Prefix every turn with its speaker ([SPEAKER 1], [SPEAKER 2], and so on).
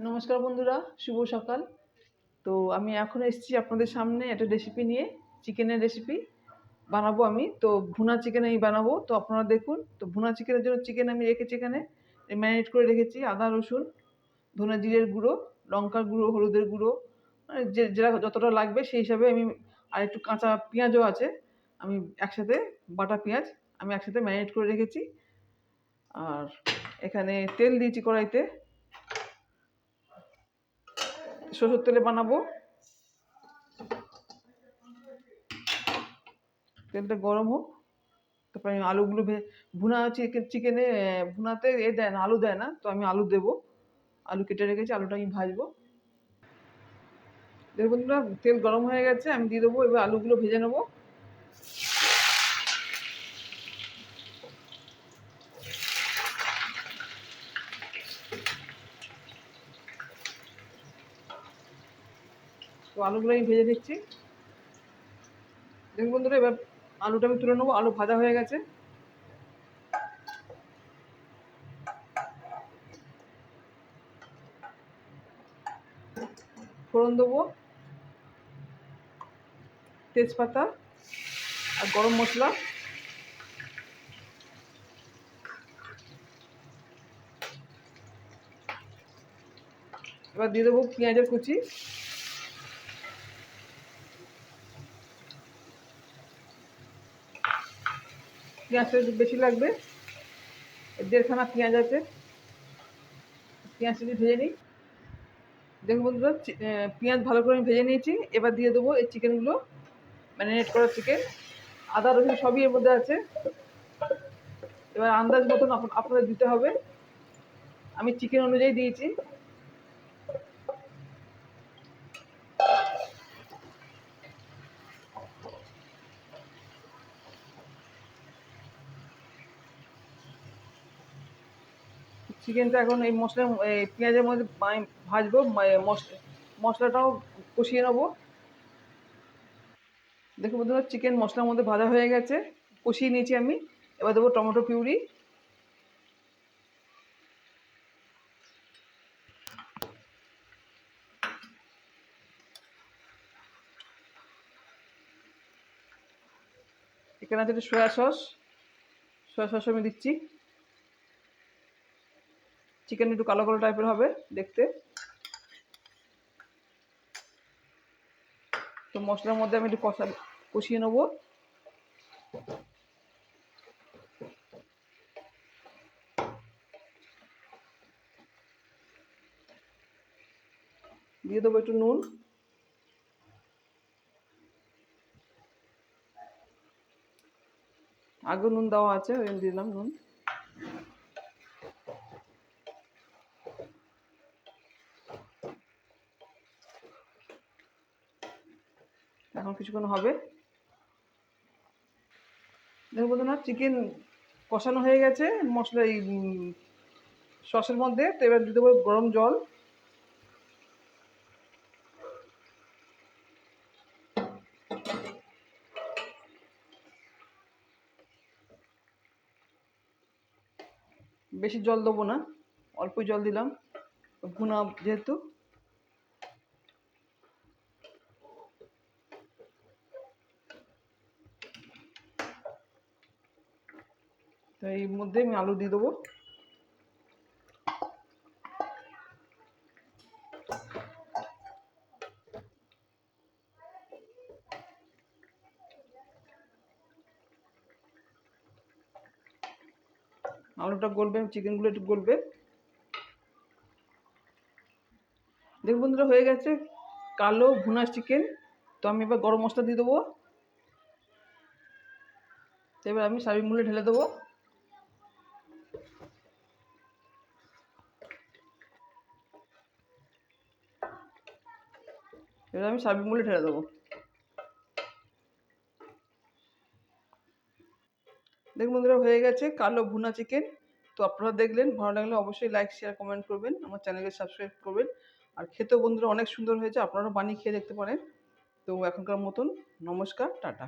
[SPEAKER 1] নমস্কার বন্ধুরা, শুভ সকাল। তো আমি এখন এসেছি আপনাদের সামনে একটা রেসিপি নিয়ে, চিকেনের রেসিপি বানাবো আমি। তো ভুনা চিকেন আমি বানাবো, তো আপনারা দেখুন। তো ভুনা চিকেনের জন্য চিকেন আমি রেখেছি এখানে, ম্যারিনেট করে রেখেছি। আদা রসুন, ধনে জিরের গুঁড়ো, লঙ্কার গুঁড়ো, হলুদের গুঁড়ো, মানে যেটা যতটা লাগবে সেই হিসাবে আমি। আর একটু কাঁচা পেঁয়াজও আছে, আমি একসাথে বাটা পেঁয়াজ আমি একসাথে ম্যারিনেট করে রেখেছি। আর এখানে তেল দিয়েছি কড়াইতে, সরষের তেলে বানাবো। তেলটা গরম হোক, তারপরে আমি আলুগুলো ভুনা চিকেনে ভুনাতে দেয় না, আলু দেয় না, তো আমি আলু দেবো। আলু কেটে রেখেছি, আলুটা আমি ভাজবো। দেখুন বন্ধুরা, তেল গরম হয়ে গেছে, আমি দিয়ে দেবো। এবার আলুগুলো ভেজে নেবো। তো আলুগুলো আমি ভেজে দিচ্ছি। দেখুন বন্ধুরা, এবার আলুটা আমি তুলে নেবো। আলু ভাজা হয়ে গেছে। ফোড়ন দেবো, তেজপাতা আর গরম মশলা। এবার দিয়ে দেবো পেঁয়াজের কুচি। পেঁয়াজটা একটু বেশি লাগবে, 1.5খানা পেঁয়াজ আছে। পেঁয়াজটা দিয়ে ভেজে নিই। দেখুন বন্ধুরা, পেঁয়াজ ভালো করে আমি ভেজে নিয়েছি। এবার দিয়ে দেবো এই চিকেনগুলো, ম্যারিনেট করা চিকেন। আদা রসুন সবই এর মধ্যে আছে। এবার আন্দাজ মতন আপনাদের দিতে হবে। আমি চিকেন অনুযায়ী দিয়েছি। চিকেনটা এখন এই পেঁয়াজের মধ্যে ভাজবো। মশলাটাও কষিয়ে নেবো। দেখুন বন্ধুরা, চিকেন মশলার মধ্যে ভাজা হয়ে গেছে, কষিয়ে নিয়েছি আমি। এবার দেবো টমেটো পিউরি। এখানে আছে একটু সয়া সস আমি দিচ্ছি। চিকেন একটু কালো কালো টাইপের হবে দেখতে। তো মশলার মধ্যে আমি একটু কষিয়ে নেবো। দিয়ে দেবো একটু নুন। আগে নুন দেওয়া আছে, ওই দিলাম নুন। এখন কিছুক্ষণ হবে। দেখুন বন্ধুরা, চিকেন কষানো হয়ে গেছে মশলা এই সসের মধ্যে। তো এবার দিয়ে দেবো গরম জল। বেশি জল দেবো না, অল্প জল দিলাম, ভুনা যেহেতু। তো এই মধ্যে আমি আলু দিয়ে দেবো। আলুটা গলবে, চিকেনগুলো একটু গলবে। দেখুন বন্ধুরা, হয়ে গেছে কালো ভুনা চিকেন। তো আমি এবার গরম মশলা দিয়ে দেবো। তো এবার আমি সার্ভিং বলে ঢেলে দেবো। এবার আমি সার্ভিং বলে ঢেলে দেবো। দেখুন বন্ধুরা, হয়ে গেছে কালো ভুনা চিকেন। তো আপনারা দেখলেন, ভালো লাগলে অবশ্যই লাইক শেয়ার কমেন্ট করবেন, আমার চ্যানেলকে সাবস্ক্রাইব করবেন। আর খেতেও বন্ধুরা অনেক সুন্দর হয়েছে, আপনারাও বানিয়ে খেয়ে দেখতে পারেন। তো এখনকার মতন নমস্কার, টাটা।